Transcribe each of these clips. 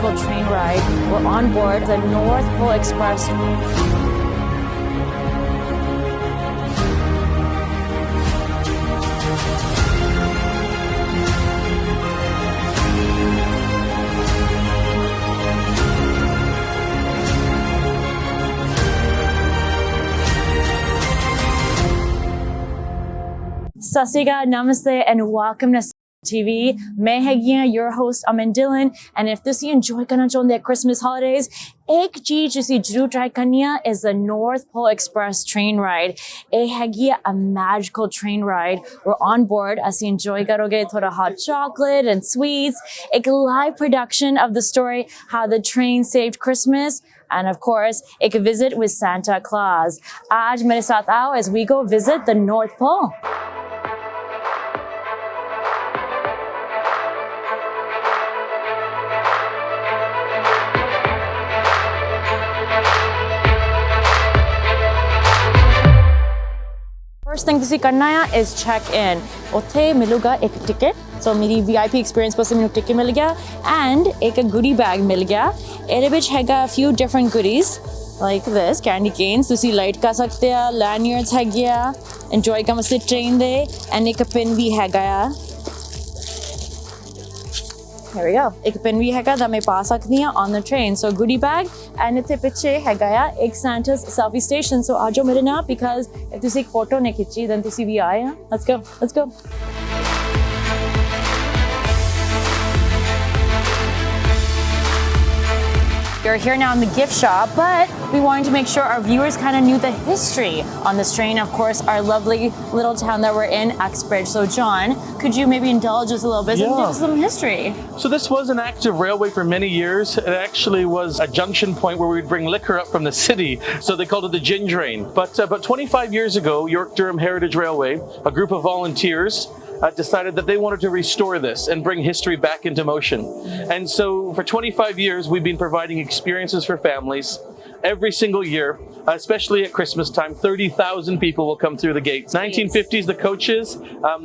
magical train ride. We're on board the North Pole Express. Sasika, namaste, and welcome to TV. मैं हैगी your host Dhillon, and if this you enjoy करना चाहते हैं Christmas holidays, एक चीज जिसे जरूर try करनी है is the North Pole Express train ride. ये हैगी a magical train ride. We're on board. ਅਸੀਂ enjoy करोगे थोड़ा hot chocolate and sweets. एक live production of the story how the train saved Christmas. And of course, एक visit with Santa Claus. आज मेरे साथ आओ as we go visit the North Pole. First thing ਤੁਸੀਂ ਕਰਨਾ ਹੈ is check in. ਉੱਥੇ ਮਿਲੂਗਾ ਇੱਕ ticket. So ਮੇਰੀ VIP experience ਪਾਸੇ ਮੈਨੂੰ ticket ਮਿਲ ਗਿਆ and ਇੱਕ goodie bag ਮਿਲ ਗਿਆ. ਇਹਦੇ ਵਿੱਚ ਹੈਗਾ few different goodies like this candy canes. ਤੁਸੀਂ light ਕਰ ਸਕਦੇ ਆ, lanyards ਹੈਗੇ ਆ, enjoy ਕਰਨ ਵਾਸਤੇ train ਦੇ and ਇੱਕ pin ਵੀ ਹੈਗਾ ਆ. Here we go. ਇੱਕ pin ਵੀ ਹੈਗਾ ਤਾਂ ਮੈਂ ਪਾ ਸਕਦੀ ਹਾਂ on the train. So goodie bag and ਇੱਥੇ ਪਿੱਛੇ ਹੈਗਾ ਆ ਇੱਕ Santa's selfie station. So ਆਜੋ ਮੇਰੇ ਨਾਲ because if ਤੁਸੀਂ ਇੱਕ photo ਨਹੀਂ ਖਿੱਚੀ then ਤੁਸੀਂ ਵੀ ਆਏ ਆ. Let's go. Let's go. You're here now in the gift shop, but we wanted to make sure our viewers kind of knew the history on this train. Of course, our lovely little town that we're in, Uxbridge. So, John, could you maybe indulge us a little bit and give us some history? So this was an active railway for many years. It actually was a junction point where we'd bring liquor up from the city. So they called it the gin train. But 25 years ago, York Durham Heritage Railway, a group of volunteers, decided that they wanted to restore this and bring history back into motion. And so for 25 years, we've been providing experiences for families every single year, especially at Christmas time. 30,000 people will come through the gates. 1950s, the coaches.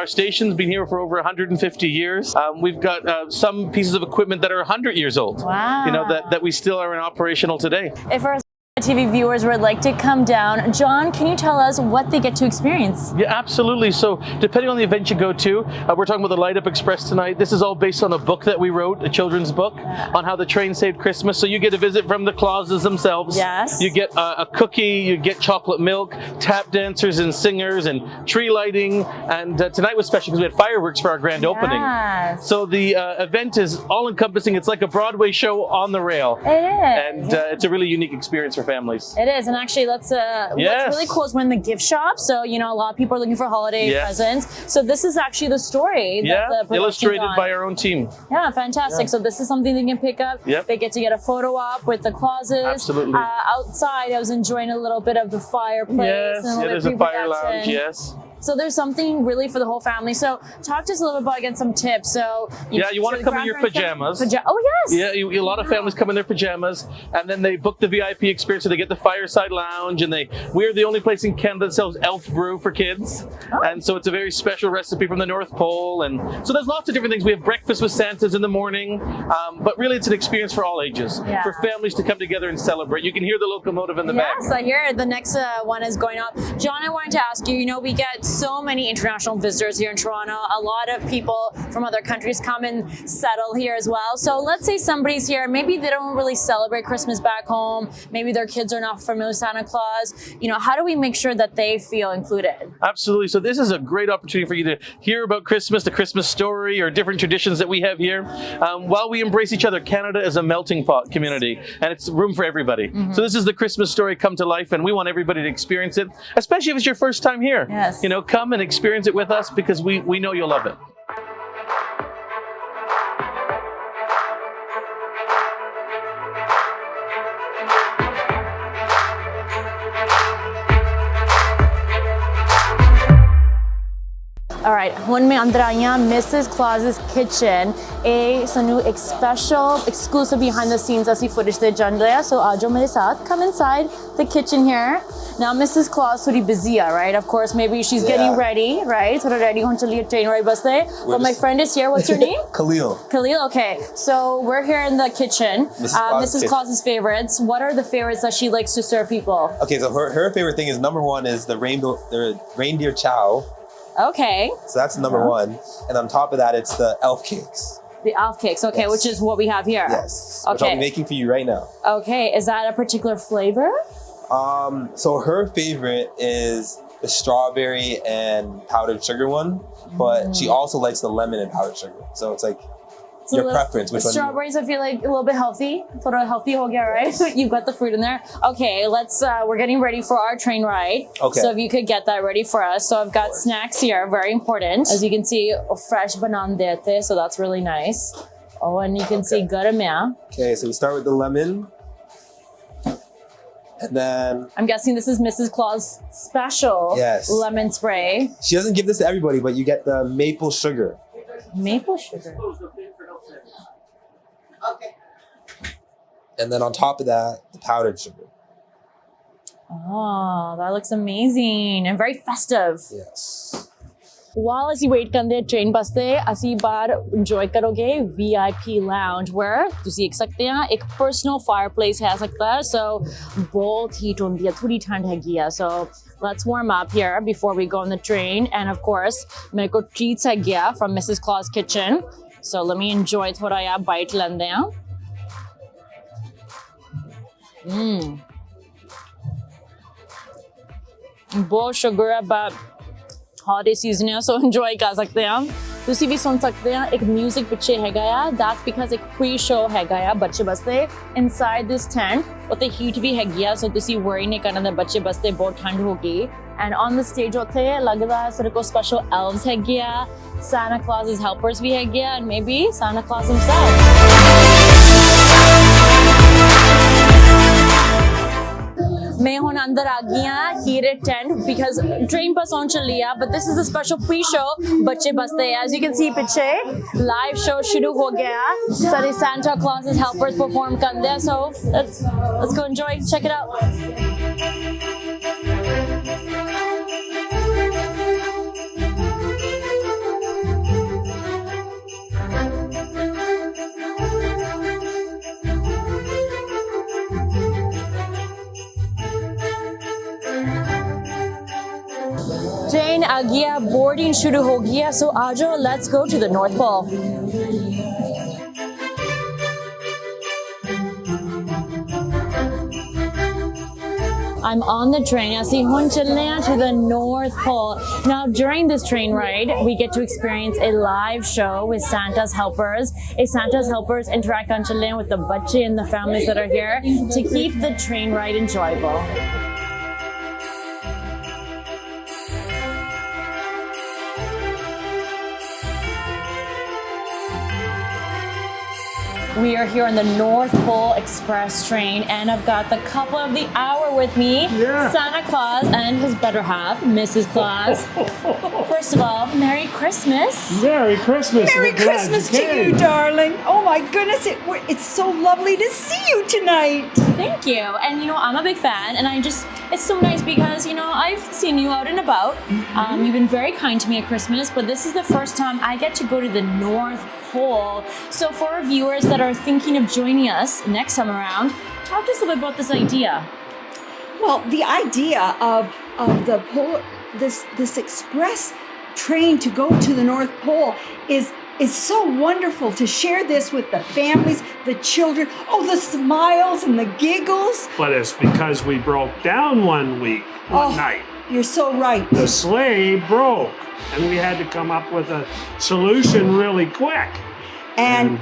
Our station's been here for over 150 years. We've got some pieces of equipment that are 100 years old. Wow. You know, that we still are in operational today. If our TV viewers would like to come down, John, can you tell us what they get to experience? Yeah, absolutely. So depending on the event you go to, we're talking about the Light Up Express tonight. This is all based on a book that we wrote, a children's book, on how the train saved Christmas. So you get a visit from the Clauses themselves. Yes. You get a cookie, you get chocolate milk, tap dancers and singers, and tree lighting. And tonight was special because we had fireworks for our grand opening. Yes. So the event is all-encompassing. It's like a Broadway show on the rail. It is. And it's a really unique experience for families. It is, and actually, what's really cool is we're in the gift shop. So you know, a lot of people are looking for holiday presents. So this is actually the story. Yeah, illustrated by our own team. Yeah, fantastic. Yeah. So this is something they can pick up. Yep. They get to get a photo op with the Clauses. Absolutely. Outside, I was enjoying a little bit of the fireplace. Yes, and there's a fire lounge. Yes. So there's something really for the whole family. So talk to us a little bit about again some tips. So you want to come in your pajamas. Oh yes. Yeah, a lot of families come in their pajamas, and then they book the VIP experience. So they get the fireside lounge, and we're the only place in Canada that sells elf brew for kids, and so it's a very special recipe from the North Pole. And so there's lots of different things. We have breakfast with Santas in the morning, but really it's an experience for all ages, for families to come together and celebrate. You can hear the locomotive in the back. Yes, I hear it. The next one is going on. John, I wanted to ask you. You know, we get so many international visitors here in Toronto. A lot of people from other countries come and settle here as well. So let's say somebody's here, maybe they don't really celebrate Christmas back home. Maybe their kids are not familiar with Santa Claus. You know, how do we make sure that they feel included? Absolutely. So this is a great opportunity for you to hear about Christmas, the Christmas story, or different traditions that we have here. While we embrace each other, Canada is a melting pot community, and it's room for everybody. So this is the Christmas story come to life, and we want everybody to experience it, especially if it's your first time here. Yes. You know, come and experience it with us because we know you'll love it. All right, ਹੁਣ ਮੈਂ ਅੰਦਰ ਆਈ ਹਾਂ Mrs. Claus's kitchen. ਇਹ ਸਾਨੂੰ ਇੱਕ special, exclusive behind the scenes ਅਸੀਂ footage ਤੇ ਜਾਂਦੇ ਆ. So ਆਜੋ ਮੇਰੇ ਸਾਥ. Come inside the kitchen here. Now Mrs. Claus ਥੋੜੀ busy ਆ, right? Of course, maybe she's getting ready, right? ਥੋੜਾ ready ਹੋਣ ਚੱਲੀ train ride ਵਾਸਤੇ. But my friend is here. What's your name? Khalil. Khalil, okay. So we're here in the kitchen. Mrs. Claus's favorites. What are the favorites that she likes to serve people? Okay, so her favorite thing is number one is the reindeer chow. Okay. So that's number one. And on top of that, it's the elf cakes. The elf cakes, okay, which is what we have here. Yes. Which I'll be making for you right now. Okay, is that a particular flavor? So her favorite is the strawberry and powdered sugar one, but she also likes the lemon and powdered sugar. So it's like your preference. Which strawberries, I feel like a little bit healthy. Thoda healthy ho gaya, right? You've got the fruit in there. Okay, we're getting ready for our train ride. Okay. So if you could get that ready for us. So I've got snacks here, very important. As you can see, fresh banan dete, so that's really nice. Oh, and you can see garam ya. Okay, so we start with the lemon. And then I'm guessing this is Mrs. Claus special lemon spray. She doesn't give this to everybody, but you get the maple sugar. Maple sugar. Okay. And then on top of that, the powdered sugar. Oh, that looks amazing and very festive. Yes. While as you wait kande train baste, asi bar enjoy karoge VIP lounge where tusi ek sakte hain ek personal fireplace hai sakta hai, so bahut heat hundi hai, thodi thand hegi hai. So let's warm up here before we go on the train. And of course mere ko treats hai gaya from Mrs. Claus kitchen. So let me enjoy thoda ya bite lende hain. Bahut sugar hai, but holiday season hai, so enjoy kar sakte hain. Tusi bhi sun sakte hain ek music piche hega ya. That's because ek pre-show hega ya bacche baste inside this tent. Otte heat bhi hegi ya, so tusi worry nahi karna that bacche baste bahut thand hogi. And on the stage otte lagda hai sare ko special elves hegi ya, Santa Claus's helpers bhi hegi ya, and maybe Santa Claus himself. मैं हुन अंदर आ गई हां heated tent because train bus on चली है, but this is a special pre-show बच्चे बसते हैं. As you can see पीछे live show शुरू हो गया. सारे Santa Claus's helpers perform कर रहे हैं, so let's go enjoy, check it out. Train आ गया, boarding शुरू हो गया, so आजो let's go to the North Pole. I'm on the train. Asi hun chalne hain to the North Pole. Now during this train ride, we get to experience a live show with Santa's helpers. Santa's helpers interact on chalne with the bacche and the families that are here to keep the train ride enjoyable. We are here on the North Pole Express train, and I've got the couple of the hour with me, Santa Claus and his better half, Mrs. Claus. First of all, Merry Christmas. Merry Christmas. Merry Christmas to you, darling. Oh my goodness, it's so lovely to see you tonight. Thank you. And you know, I'm a big fan, and it's so nice because, you know, I've seen you out and about. You've been very kind to me at Christmas, but this is the first time I get to go to the North Pole. So for our viewers that are thinking of joining us next time around, talk to us a little bit about this idea. Well, the idea of the pole, this express train to go to the North Pole is so wonderful to share this with the families, the children. Oh, the smiles and the giggles. But it's because we broke down one night. You're so right. The sleigh broke, and we had to come up with a solution really quick. And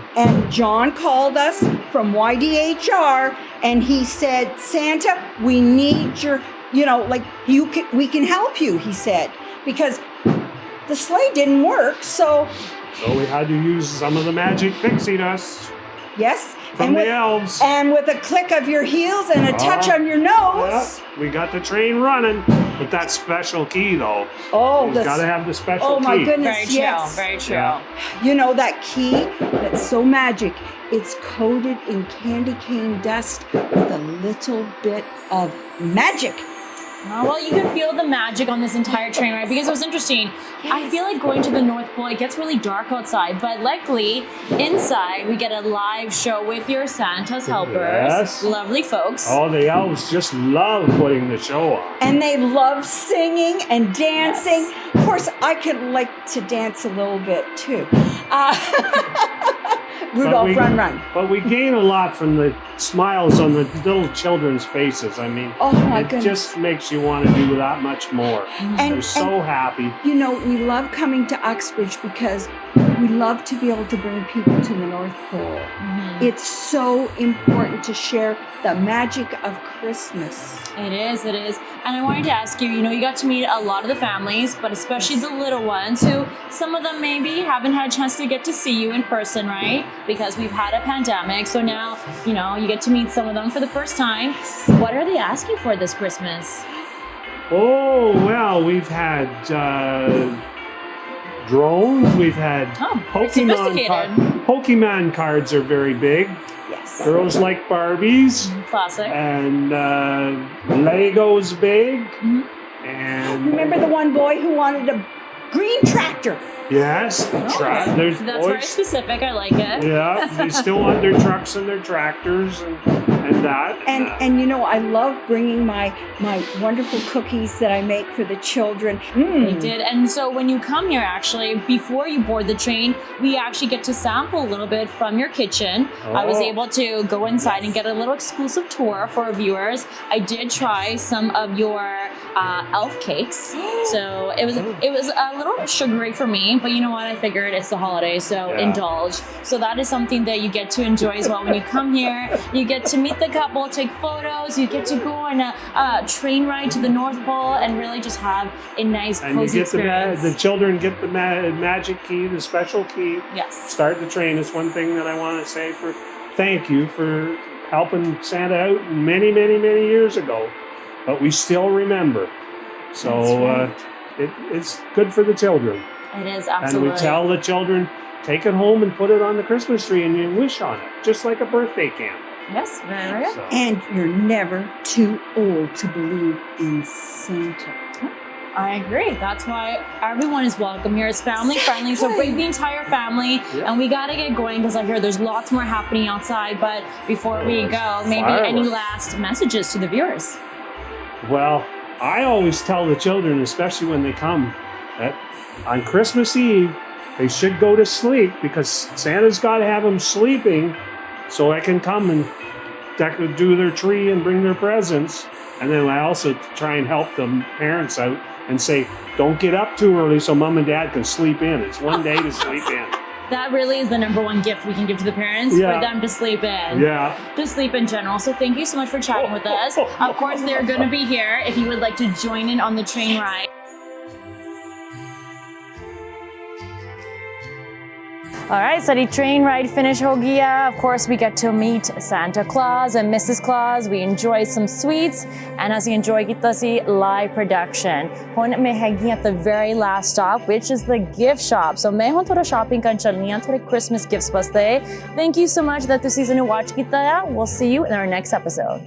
John called us from YDHR, and he said, Santa, we need your, we can help you, he said, because the sleigh didn't work, so we had to use some of the magic pixie dust. Yes. From the elves. And with a click of your heels and a touch on your nose. We got the train running. But that special key, though. Oh, You've got to have the special key. oh my goodness, Very true. yes. Very true. Yeah. You know that key that's so magic. It's coated in candy cane dust with a little bit of magic. Oh, well, you can feel the magic on this entire train ride because it was interesting. I feel like going to the North Pole, it gets really dark outside, but luckily inside we get a live show with your Santa's helpers. Yes. Lovely folks. Oh, the elves just love putting the show on. And they love singing and dancing. Yes. Of course, I could like to dance a little bit too. Rudolph, run. But we gain a lot from the smiles on the little children's faces. I mean, Oh my it goodness. just makes you want to do that much more. They're so happy. You know, we love coming to Uxbridge because we love to be able to bring people to the North Pole. It's so important to share the magic of Christmas. It is. And I wanted to ask you, you got to meet a lot of the families, but especially the little ones who some of them maybe haven't had a chance to get to see you in person, right? Because we've had a pandemic. So now, you get to meet some of them for the first time. What are they asking for this Christmas? Oh, well, we've had drones. We've had very sophisticated. Pokemon cards are very big. Yes. Girls like Barbies. Classic. And Lego's big. And Remember the one boy who wanted a green tractor? yes, there's That's very boys. specific. I like it. Yeah, they still want their trucks and their tractors and that. And I love bringing my wonderful cookies that I make for the children. They did. And so when you come here, actually, before you board the train, we actually get to sample a little bit from your kitchen. I was able to go inside and get a little exclusive tour for our viewers. I did try some of your elf cakes. So it was a little sugary for me, but you know what? I figured it's the holidays, so indulge. So that is something that you get to enjoy as well when you come here. You get to meet the couple, take photos. You get to go on a train ride to the North Pole and really just have a nice, And cozy you get experience. the children get the magic key, the special key. Yes. Start the train. It's one thing that I want to say thank you for helping Santa out many, many, many years ago. But we still remember. So it's good for the children. It is, absolutely. And we tell the children, take it home and put it on the Christmas tree and you wish on it, just like a birthday can. Yes, very good. So, And you're never too old to believe in Santa. I agree. That's why everyone is welcome here. It's family friendly, so bring the entire family. Yeah. And we got to get going because I hear there's lots more happening outside. But before we go, maybe any fireworks. last messages to the viewers? well, I always tell the children, especially when they come, that on Christmas Eve, they should go to sleep because Santa's got to have them sleeping so I can come and do their tree and bring their presents. And then I also try and help the parents out and say, don't get up too early so mom and dad can sleep in. It's one day to sleep in. That really is the number one gift we can give to the parents, Yeah. for them to sleep in. Yeah. To sleep in general. So thank you so much for chatting with us. Of course, they're going to be here if you would like to join in on the train ride. All right, so the train ride finish ho gaya. Of course, we get to meet Santa Claus and Mrs. Claus. We enjoy some sweets, and as we enjoy kita si live production. Hon may hagi at the very last stop, which is the gift shop. So may hon thora shopping kan chalniyan thora Christmas gifts baste. Thank you so much that this season to watch kita. We'll see you in our next episode.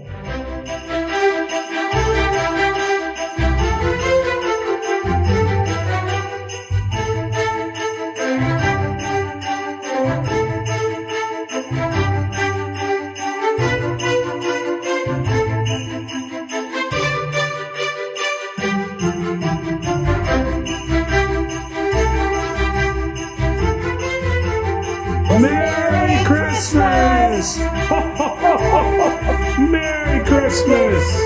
Merry Christmas! Merry Christmas!